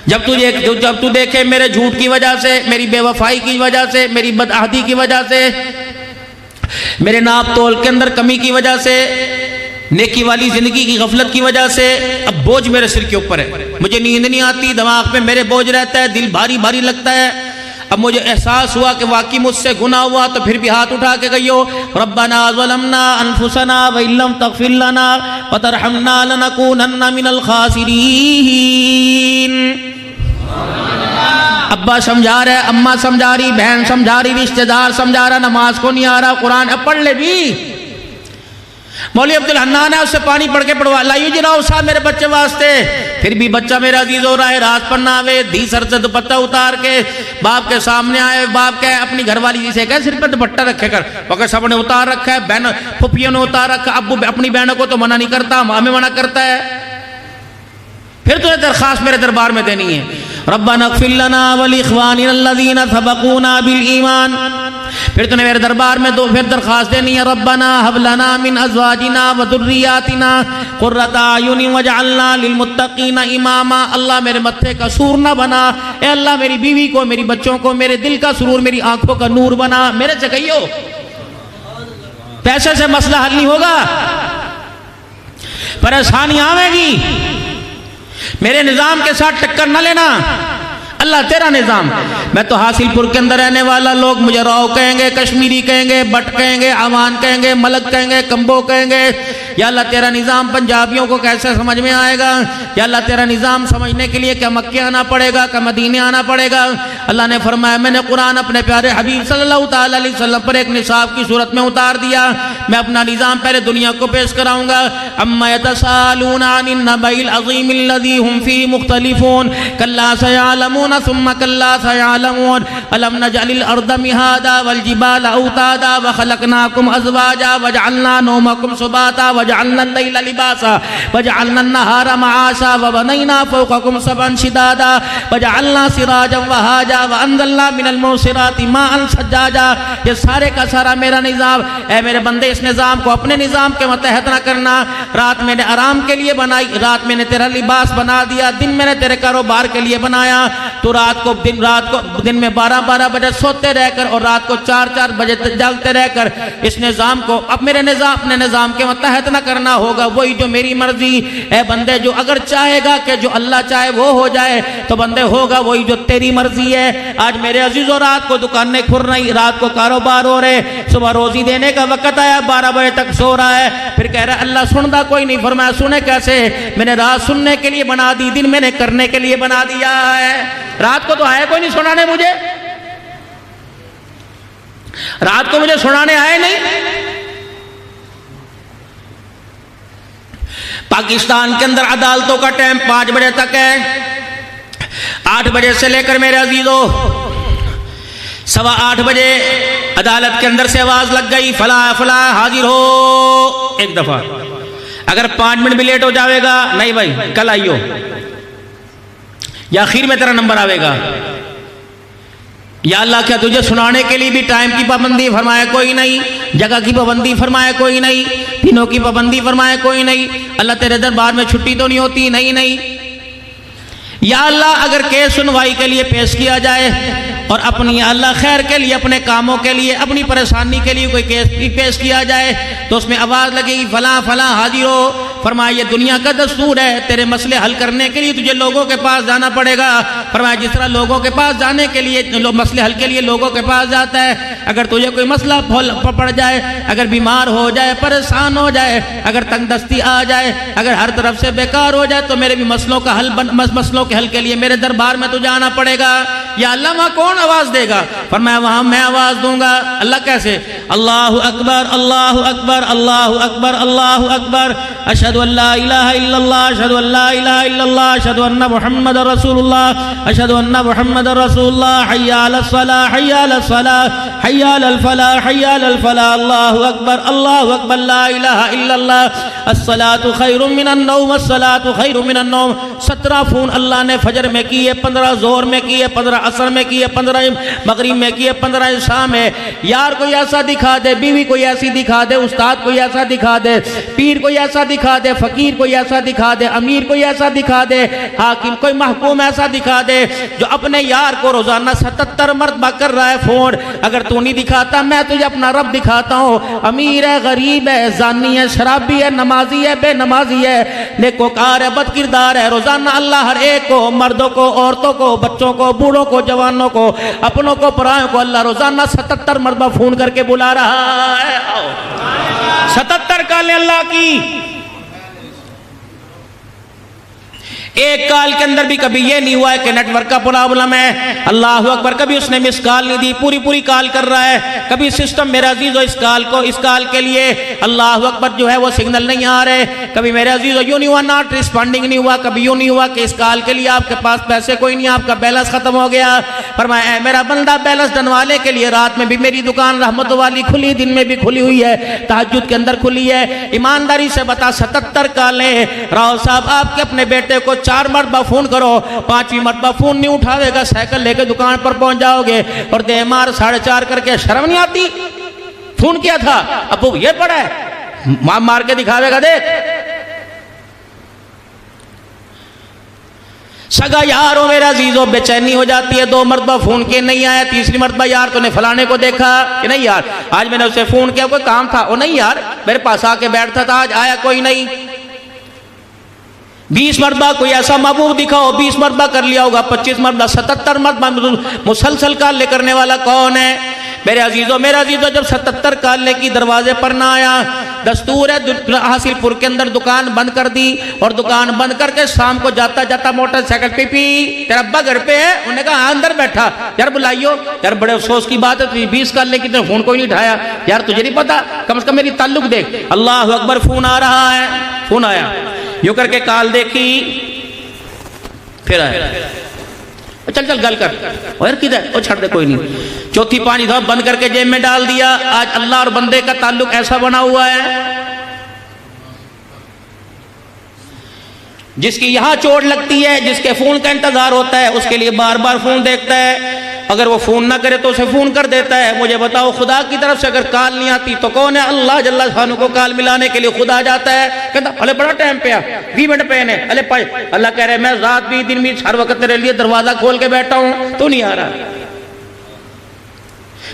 जब तू देखे मेरे झूठ की वजह से, मेरी बेवफाई की वजह से, मेरी बदअहदी की वजह से, मेरे नाप तोल के अंदर कमी की वजह से, नेकी वाली जिंदगी की गफलत की वजह से अब बोझ मेरे सिर के ऊपर है। मुझे नींद नहीं आती, दिमाग पे मेरे बोझ रहता है, दिल भारी भारी लगता है। अब मुझे एहसास हुआ कि वाकई मुझसे गुनाह हुआ, तो फिर भी हाथ उठा के कहियो रब्बना ज़लमना अनफुसना व इल्लम तग़फिर लना व तरहमना लनकूनन्ना मिनल खासिरीन। अब्बा समझा रहे, अम्मा समझा रही, बहन समझा रही, रिश्तेदार समझा रहा, नमाज को नहीं आ रहा, कुरान अब पढ़ ले भी। मौलवी अब्दुल हन्नान है, उससे पानी पढ़ के पढ़वा लाइयो जी राव साहब मेरे बच्चे वास्ते। फिर भी बच्चा मेरा अजीज हो रहा है, रात पर ना आवे, धी सर से दुपट्टा उतार के बाप के सामने आए। बाप क्या अपनी घरवाली जी से कहे सिर पर दुपट्टा रखे कर, वक्त सब ने उतार रखा है, बहन फुफियों ने उतार रखा। अब्बू अपनी बहनों को तो मना नहीं करता, माँ में मना करता है। फिर तुझे दरखास्त मेरे दरबार में देनी है, रब्बना इग़फिर लना व लिइख़वानिना सबक़ूना बिल ईमान। फिर तूने मेरे दरबार में फिर दरखास्त देनी है, रब्बना हब लना मिन अज़वाजिना व ज़ुर्रिय्यातिना क़ुर्रता अयुनि वजअलना लिलमुत्तक़ीना इमामा। अल्लाह मेरे मत्थे का सूर ना बना, ए अल्लाह मेरी बीवी को, मेरी बच्चों को, मेरे दिल का सुरूर, मेरी आंखों का नूर बना। मेरे से कहियो, पैसे से मसला हल नहीं होगा, परेशानी आवेगी। मेरे निज़ाम के साथ टक्कर न लेना, अल्लाह तेरा निज़ाम। मैं तो हासिलपुर के अंदर रहने वाला, लोग मुझे राव कहेंगे, कश्मीरी कहेंगे, बट कहेंगे, आवान कहेंगे, मलक कहेंगे, कंबो कहेंगे। या अल्लाह तेरा निज़ाम पंजाबियों को कैसे समझ में आएगा? या अल्लाह तेरा निज़ाम समझने के लिए क्या मक्के आना पड़ेगा, क्या मदीने आना पड़ेगा? अल्लाह ने फरमाया, मैंने कुरान अपने प्यारे हबीब सल्लल्लाहु ताला अलैहि वसल्लम पर एक निसाब की सूरत में उतार दिया। मैं अपना निज़ाम पहले दुनिया को पेश कराऊंगा। अम्मा यतसालूना अनिन नबइल अज़ीमिल लज़ी हुम फीही मुख्तलिफून कल्ला सयअलमून सुम्मा कल्ला सयअलमून अलम नजअलिल अर्द मिहादा वल जिबाल औतादा व खलकनाकुम अज़वाजा वजअलना नौमकुम सुबाता वजअलना अल-लैला लिबासा वजअलना अन-नहारा मआशा व बनैना फौक़कुम सबअन शिदादा वजअलना सिराजन वहाजा व अंज़लना मिनल मुसिराति माअन सज्जाजा। ये सारे का सारा मेरा निज़ाम। ऐ मेरे बंदे, इस निज़ाम को अपने निज़ाम के मतहत न करना। रात मैंने आराम के लिए बनाई, रात मैंने तेरा लिबास बना दिया, दिन मैंने तेरे कारोबार के लिए बनाया। तो रात को दिन में 12-12 बजे सोते रहकर और रात को 4-4 बजे तक जागते रहकर इस निज़ाम को अपने निज़ाम के मतहत न करना होगा। वही जो मेरी मर्जी। ए बंदे, जो अगर चाहेगा कि जो अल्लाह चाहे वो हो जाए, तो बंदे होगा वही जो तेरी मर्जी है। आज मेरे अजीजों, रात को दुकानें खुल रही, रात को कारोबार हो रहे, सुबह रोजी देने का वक्त आया, 12 बजे तक सो रहा है। फिर कह रहा है अल्लाह सुनता कोई नहीं। फरमाया सुने कैसे? मैंने रात सुनने के लिए बना दी, दिन मैंने करने के लिए बना दिया है। रात को तो आया कोई नहीं सुनाने मुझे, रात को मुझे सुनाने आए नहीं। पाकिस्तान के अंदर अदालतों का टाइम 5 बजे तक है। 8 बजे से लेकर मेरे अजीजों 8:15 बजे अदालत के अंदर से आवाज लग गई, फला फला हाजिर हो। एक दफा अगर 5 मिनट भी लेट हो जाएगा, नहीं भाई कल आइयो, या आखिर में तेरा नंबर आवेगा। या अल्लाह, क्या तुझे सुनाने के लिए भी टाइम की पाबंदी फरमाया कोई नहीं, जगह की पाबंदी फरमाया कोई नहीं, दिनों की पाबंदी फरमाया कोई नहीं। अल्लाह तेरे दरबार में छुट्टी तो नहीं होती? नहीं। या अल्लाह, अगर केस सुनवाई के लिए पेश किया जाए और अपनी अल्लाह खैर के लिए, अपने कामों के लिए, अपनी परेशानी के लिए कोई केस भी पेश किया जाए, तो उसमें आवाज़ लगेगी फला फला हाजिर हो। फरमाया ये दुनिया का दस्तूर है, तेरे मसले हल करने के लिए तुझे लोगों के पास जाना पड़ेगा। फरमाया जिस तरह लोगों के पास जाने के लिए, मसले हल के लिए लोगों के पास जाता है, अगर तुझे कोई मसला पड़ जाए, अगर बीमार हो जाए, परेशान हो जाए, अगर तंगदस्ती आ जाए, अगर हर तरफ से बेकार हो जाए, तो मेरे भी मसलों के हल के लिए मेरे दरबार में तुझे आना पड़ेगा। या अल्लाह, वहाँ कौन आवाज देगा? फरमाया वहाँ मैं आवाज दूंगा। अल्लाह कैसे? अल्लाहु अकबर अल्लाहु अकबर अल्लाहु अकबर अल्लाहु अकबर अशहदु अल्ला इलाहा इल्लल्लाह अशहदु अल्ला इलाहा इल्लल्लाह अशहदु अन्ना मुहम्मदर रसूलुल्लाह अशहदु अन्ना मुहम्मदर रसूलुल्लाह हय्या अलस सलाह हय्या अलस सलाह हय्या अलल फलाह हय्या अलल फलाह अल्लाहु अकबर ला इलाहा इल्लल्लाह अस्सलातु खैरुम मिनन नौम अस्सलातु खैरुम मिनन नौम। 17 फ़ोन अल्लाह ने फजर में किए, 15 जोहर में किए, 15 असर में किए, 15 मगरिब में किए, 15 शाम में। यार कोई ऐसा दिखा दे, बीवी कोई ऐसी दिखा दे, उस्ताद कोई ऐसा दिखा दे, पीर कोई ऐसा दिखा दे, फकीर कोई ऐसा दिखा दे, अमीर कोई ऐसा दिखा दे, हाकिम कोई महकूम ऐसा दिखा दे जो अपने यार को रोजाना 77 मरतबा कर रहा है फोन। अगर तू नहीं दिखाता मैं तुझे अपना रब दिखाता हूँ। अमीर है, गरीब है, जानी है, शराबी है, नमाजी है, बेनमाजी है, नेकोकार है, बदकिरदार है, रोजाना अल्लाह हर एक को, मर्दों को, औरतों को, बच्चों को, बूढ़ों को, जवानों को, अपनों को, परायों को अल्लाह रोजाना 77 मरतबा फोन करके बुला रहा है। 77 कालें अल्लाह की। एक काल के अंदर भी कभी ये नहीं हुआ है कि नेटवर्क का प्रॉब्लम है, अल्लाह अकबर, कभी उसने मिस कॉल नहीं दी, पूरी पूरी कॉल कर रहा है। कभी सिस्टम मेरे अजीजों इस कॉल के लिए अल्लाह अकबर जो है वो सिग्नल नहीं आ रहे। कभी मेरे अजीजों यूं नहीं हुआ नॉट रिस्पॉन्डिंग नहीं हुआ, कभी यूं नहीं हुआ कि इस कॉल के लिए आपके पास पैसे कोई नहीं, आपका बैलेंस खत्म हो गया। फरमाया मेरा बंदा बैलेंस डलवाने के लिए रात में भी मेरी दुकान रहमत वाली खुली, दिन में भी खुली हुई है, तहज्जुद के अंदर खुली है। ईमानदारी से बता 77 कॉलें राव साहब आपके अपने बेटे को 4 मरतबा फोन करो, 5वीं मरतबा फोन नहीं उठावेगा, साइकिल लेके दुकान पर पहुंच जाओगे और दे मार 4.5 करके शर्म नहीं आती? फोन किया था अब ये पड़ा है, मार के दिखावेगा। देख सगा यार हो मेरा अजीजों, बेचैनी हो जाती है। 2 मरतबा फोन किए नहीं आया, 3री मरतबा यार तूने फलाने को देखा कि नहीं यार, आज मैंने उसे फोन किया कोई काम था, वो नहीं यार मेरे पास आके बैठता था, आज आया कोई नहीं। 20 मरतबा कोई ऐसा महबूब दिखाओ, 20 मरतबा कर लिया होगा, 25 मरतबा, 77 मरतबा मुसलसल काले करने वाला कौन है? मेरे अजीजों, मेरे अजीजों, जब 77 काले की दरवाजे पर ना आया, दस्तूर है हासिलपुर के अंदर दुकान बंद कर दी और दुकान बंद करके शाम को जाता जाता मोटरसाइकिल पीपी तेरा अब्बा घर पे है, उन्होंने कहा अंदर बैठा, यार बुलाइयो। यार बड़े अफसोस की बात है 20 काले की तो फोन कोई नहीं उठाया। यार तुझे नहीं पता, कम से कम मेरी ताल्लुक देख। अल्लाह अकबर, फोन आ रहा है, फोन आया, यूं करके काल देखी, फिर आया, चल चल गल कर, और किधर, ओ छड़ दे कोई नहीं। चौथी 5 दफा बंद करके जेब में डाल दिया। आज अल्लाह और बंदे का ताल्लुक ऐसा बना हुआ है, जिसकी यहां चोट लगती है, जिसके फोन का इंतजार होता है, उसके लिए बार बार फोन देखता है। अगर वो फोन ना करे तो उसे फोन कर देता है। मुझे बताओ, खुदा की तरफ से अगर कॉल नहीं आती तो कौन है? अल्लाह जल्ला शान को कॉल मिलाने के लिए खुदा जाता है, कहता अरे बड़ा टाइम पे आ, 20 मिनट पे ने, अरे पाए अल्लाह कह रहे मैं रात भी दिन भी हर वक्त तेरे लिए दरवाजा खोल के बैठा हूं, तू नहीं आ रहा।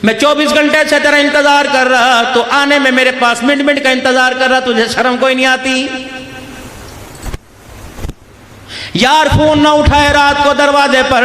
मैं 24 घंटे से तेरा इंतजार कर रहा, तो आने में मेरे पास मिनट मिनट का इंतजार कर रहा, तुझे शर्म कोई नहीं आती? यार फोन ना उठाए रात को दरवाजे पर,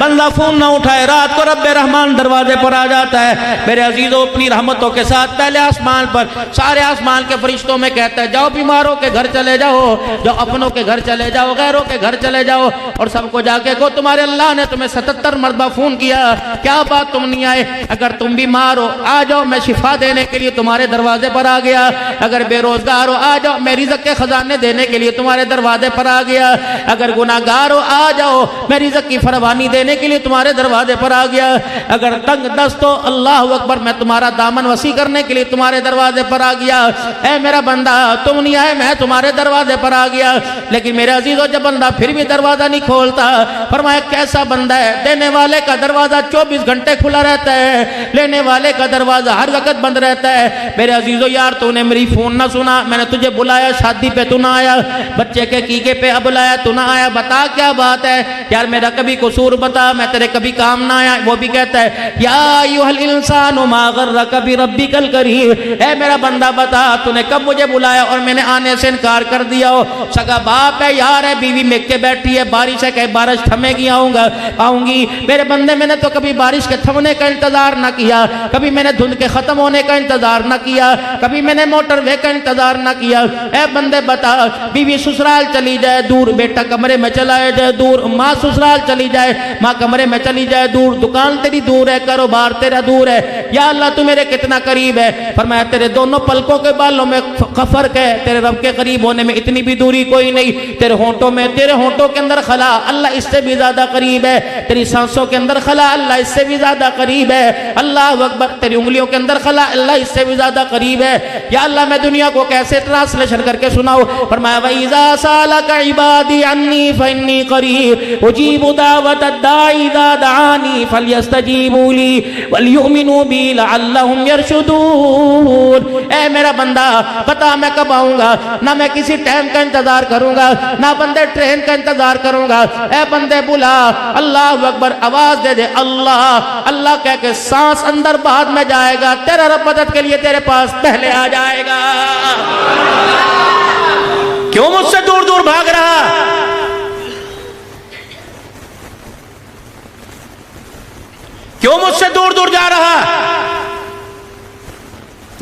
बंदा फोन ना उठाए रात को रब्बे रहमान दरवाजे पर आ जाता है। मेरे अजीजों, अपनी रहमतों के साथ पहले आसमान पर सारे आसमान के फरिश्तों में कहता है जाओ बीमारों के घर चले जाओ, जाओ अपनों के घर चले जाओ, गैरों के घर चले जाओ, और सबको जाके को तुम्हारे अल्लाह ने तुम्हें 77 मरतबा फोन किया, क्या बात तुम नहीं आए? अगर तुम बीमार हो आ जाओ, मैं शिफा देने के लिए तुम्हारे दरवाजे पर आ गया। अगर बेरोजगार हो आ जाओ, मैं रिज़्क़ के खजाने देने के लिए तुम्हारे दरवाजे पर आ गया। अगर गुनाहगार हो आ जाओ, मैं रिज़्क़ की फरमानी देने के लिए तुम्हारे दरवाजे पर आ गया। अगर तंग दस्त हो अल्लाह अकबर, मैं तुम्हारा दामन वसी करने के लिए तुम्हारे दरवाजे पर आ गया। ऐ मेरा बंदा, तुम नहीं आए, मैं तुम्हारे दरवाजे पर आ गया। लेकिन मेरे अजीजों, जब बंदा फिर भी दरवाजा नहीं खोलता, फरमाया कैसा बंदा है? देने वाले का दरवाजा 24 घंटे खुला रहता है, लेने वाले का दरवाजा हर वक्त बंद रहता है। मेरे अजीजों, यार तूने मेरी फोन ना सुना, मैंने तुझे बुलाया शादी पे तू ना आया, बच्चे के कीके पे अब बुलाया तू ना आया, बता क्या बात है? यार मेरा कभी कसूर बता, मैं तेरे कभी काम ना आया। वो भी कहता है या अय्युहल इंसानु मा गर्रक बि रब्बिकल करीम, ऐ मेरा बंदा बता तूने कब मुझे बुलाया और मैंने आने से इनकार कर दिया हो? सगा बाप है, यार है, बीवी मेक के बैठी है, बारिश है, कहीं बारिश थमेगी आऊंगी। मेरे बंदे, मैंने तो कभी बारिश के थमने का इंतजार ना किया, कभी मैंने धुंध के खत्म होने का इंतजार ना किया, कभी मैंने मोटरवे का इंतजार ना किया। ऐ बंदे बता, बीवी ससुराल चली जाए दूर, बेटा कमरे में चला जाए दूर, माँ ससुराल चली जाए, माँ कमरे में चली जाए दूर, दुकान तेरी दूर है, कारोबार तेरा दूर है, या अल्लाह तू मेरे कितना करीब है। फरमाया तेरे दोनों पलकों के बालों में फर्क है, तेरे रब के करीब होने में इतनी भी दूरी कोई नहीं। तेरे होंठों के अंदर खला, अल्लाह इससे भी ज्यादा करीब है। तेरी सांसों के अंदर खला, अल्लाह इससे भी ज्यादा करीब है। अल्लाह अकबर, तेरी उंगलियों के अंदर खला, अल्लाह इससे भी ज्यादा करीब है। या अल्लाह मैं दुनिया को कैसे ट्रांसलेशन करके सुनाऊं? फरमाया वइज़ा सालका इबादी अन्नी अन्नी फइन्नी करीब उजीबु दावतद दाई इज़ा दआनी फलयस्तजीबू ली वलयुमिनू बी लअल्लहुम यरशुदून। ए मेरा बंदा, पता मैं कब आऊंगा, ना मैं किसी टाइम का इंतजार करूंगा, ना बंदे ट्रेन का इंतजार करूंगा। ए बंदे बुला, अल्लाह अकबर, आवाज दे दे अल्लाह अल्लाह कह के सांस अंदर बाद में जाएगा, तेरा रब मदद के लिए तेरे पास पहले आ जाएगा। क्यों मुझसे दूर दूर भाग रहा? क्यों मुझसे दूर दूर जा रहा?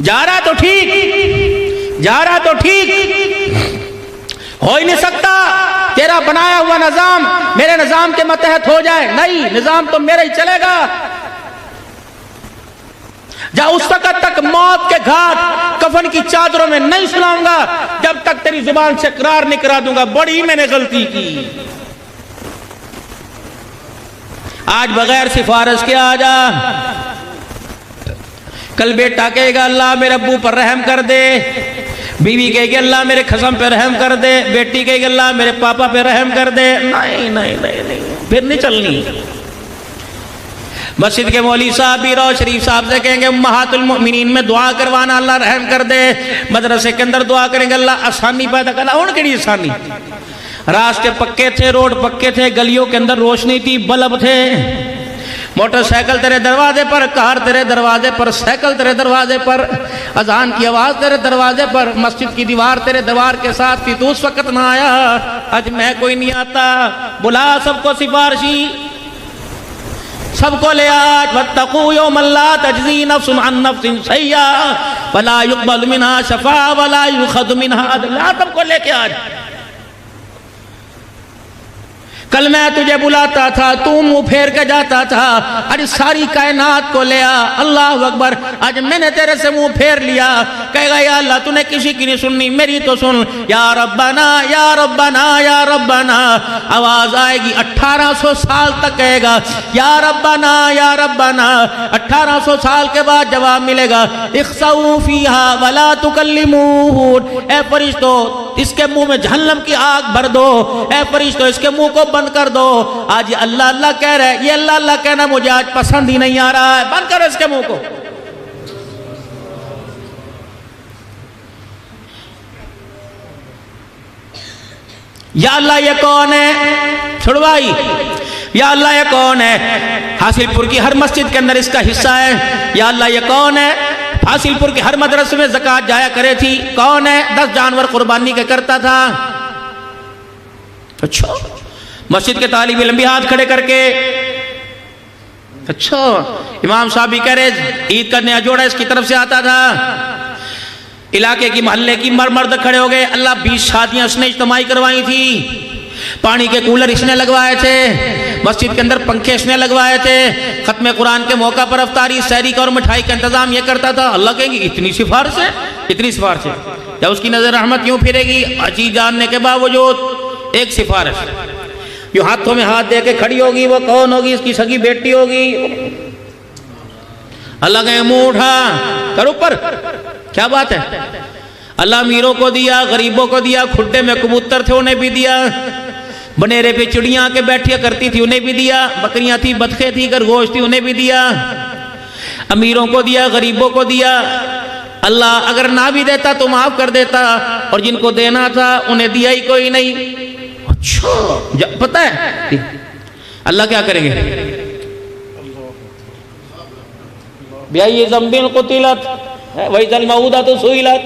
जा रहा तो ठीक, जा रहा तो ठीक, हो ही नहीं सकता तेरा बनाया हुआ निजाम मेरे निजाम के मतहत हो जाए। नहीं, निजाम तो मेरा ही चलेगा। जा उस वक्त तक मौत के घाट कफन की चादरों में नहीं सुनाऊंगा जब तक तेरी जुबान से इकरार नहीं करा दूंगा बड़ी मैंने गलती की। आज बगैर सिफारिश के आ जा। कल बेटा कहेगा अल्लाह मेरे अब्बू पर रहम कर दे, बीवी कहेगी अल्लाह मेरे खसम पे रहम कर दे, बेटी कहेगी अल्लाह मेरे पापा पे रहम कर दे। नहीं नहीं नहीं नहीं, फिर नहीं चलनी। मस्जिद के मौलवी साहब भी रोज शरीफ साहब से कहेंगे उम्महातुल मोमिनीन में दुआ करवाना अल्लाह रहम कर दे, मदरसे के अंदर दुआ करेंगे अल्लाह आसानी पैदा करना। उनके लिए आसानी, रास्ते पक्के थे, रोड पक्के थे, गलियों के अंदर रोशनी थी, बल्ब थे, मोटरसाइकिल तेरे दरवाजे पर, कार तेरे दरवाजे पर, साइकिल तेरे दरवाजे पर, अजान की आवाज तेरे दरवाजे पर, मस्जिद की दीवार तेरे दीवार के साथ थी, तो उस वक्त ना आया। आज मैं कोई नहीं आता, बुला सबको सिफारशी, सबको ले आज। वत्तकू यौमन ला तजज़ी नफ्सुन अन नफ्सिन शैया वला युक़बल मिनहा शफ़ा वला युख़ज़ मिनहा अदल। सबको लेके आज। कल मैं तुझे बुलाता था, तू मुंह फेर के जाता था, अरे सारी कायनात को ले आ। अल्लाह अकबर, आज मैंने तेरे से मुंह फेर लिया। कहेगा या अल्लाह तूने किसी की नहीं सुननी, मेरी तो सुन। या रब्बना या रब्बना या रब्बना, आवाज आएगी 1800 साल तक कहेगा या रब्बना या रब्बना। 1800 साल के बाद जवाब मिलेगा इख्सऊ फीहा वला तुकल्लिमून। ए फरिश्तों, इसके मुंह में जहन्नम की आग भर दो। ए फरिश्तों, इसके मुंह को बंद कर दो। आज ये अल्लाह अल्लाह कह रहा है, ये अल्लाह अल्लाह कहना मुझे आज पसंद ही नहीं आ रहा है, बंद करो इसके मुंह को। या अल्लाह ये कौन है? छुड़वाई। या अल्लाह ये कौन है? हासिलपुर की हर मस्जिद के अंदर इसका हिस्सा है। या अल्लाह ये कौन है? हासिलपुर के हर मदरसे में ज़कात जाया करे थी। कौन है? 10 जानवर कुर्बानी के करता था। अच्छा, मस्जिद के तालिब इल्म भी हाथ खड़े करके, अच्छा इमाम साहब भी कह रहे ईद का नया जोड़ा इसकी तरफ से आता था। इलाके की मोहल्ले की मर्द खड़े हो गए। अल्लाह 20 शादियां इसने इज्तिमाई करवाई थी, पानी के कूलर इसने लगवाए थे, मस्जिद के अंदर पंखे इसने लगवाए थे, खत्म कुरान के मौका पर अफ्तारी सहरी का और मिठाई का इंतजाम ये करता था। अल्लाह कहेंगे इतनी सिफारिश है, इतनी सिफारिश है, क्या उसकी नजर रहमत यूं फिरेगी? अजीज जानने के बावजूद एक सिफारिश जो हाथों में हाथ दे के खड़ी होगी, वो कौन होगी? इसकी सगी बेटी होगी। अल्लाह कहे मुंह उठा कर ऊपर, क्या बात है? अल्लाह अमीरों को दिया, गरीबों को दिया, खुड्डे में कबूतर थे उन्हें भी दिया, बनेरे पे चिड़ियां के बैठिया करती थी उन्हें भी दिया, बकरियां थी, बतखें थी, खरगोश थी उन्हें भी दिया, अमीरों को दिया, गरीबों को दिया। अल्लाह अगर ना भी देता तो माफ कर देता, और जिनको देना था उन्हें दिया ही कोई नहीं। अच्छा, पता है अल्लाह क्या करेंगे? भैया ये जम्बिल कुतिलत वही जल मऊदा तो सुइलत।